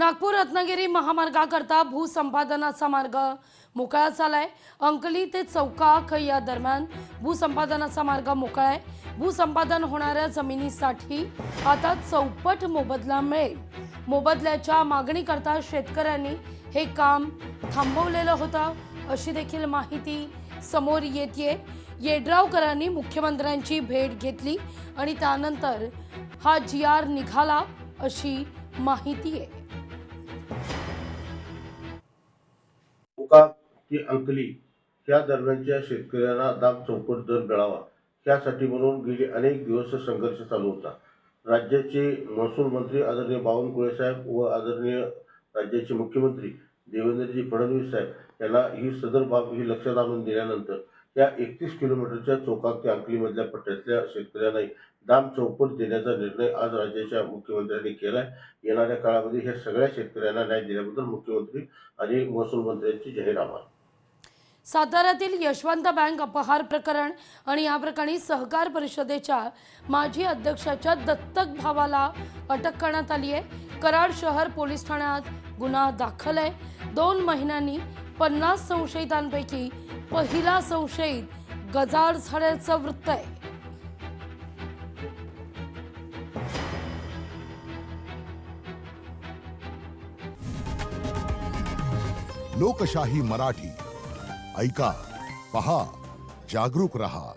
नागपूर रत्नागिरी महामार्गाकरता भूसंपादनाचा मार्ग मोकळा झालाय। अंकली ते चौकाक या दरम्यान भूसंपादनाचा मार्ग मोकळा आहे। भूसंपादन होणाऱ्या जमिनीसाठी आता चौपट मोबदला मिळेल। मोबदल्याच्या मागणीकरता शेतकऱ्यांनी हे काम थांबवलेलं होतं, अशी देखील माहिती समोर येतेय। येड्रावकरांनी मुख्यमंत्र्यांची भेट घेतली आणि त्यानंतर हा GR निघाला, अशी माहिती आहे। उका की अंकली या दरम्यानच्या शेतकऱ्यांना दाब चौपट दर मिळावा यासाठी म्हणून गेले अनेक दिवस संघर्ष चालू होता। राज्याचे महसूल मंत्री आदरणीय बावनकुळे साहेब व आदरणीय राज्याचे मुख्यमंत्री देवेंद्रजी फडणवीस साहेब यांना ही सदर बाब ही लक्षात आणून दिल्यानंतर या 31 किलोमीटरच्या चौकाक ते अंकलीमधल्या पट्ट्यातल्या शेतकऱ्यांना दाब चौपट देण्याचा निर्णय आज राज्याच्या मुख्यमंत्र्यांनी केलाय। येणाऱ्या काळामध्ये ह्या सगळ्या शेतकऱ्यांना न्याय दिल्याबद्दल मुख्यमंत्री आणि महसूल मंत्र्यांची जाहीर आभार। साताऱ्यातील यशवंत बँक अपहार प्रकरण आणि या प्रकरणी सहकार परिषदेच्या माजी अध्यक्षाच्या दत्तक भावाला अटक करण्यात आली आहे। कराड शहर पोलीस ठाण्यात गुन्हा दाखल आहे। 2 महिन्यांनी 50 संशयितांपैकी पहिला संशयित गजाड झाल्याचं वृत्त आहे। लोकशाही मराठी ऐका, पहा, जागरूक रहा।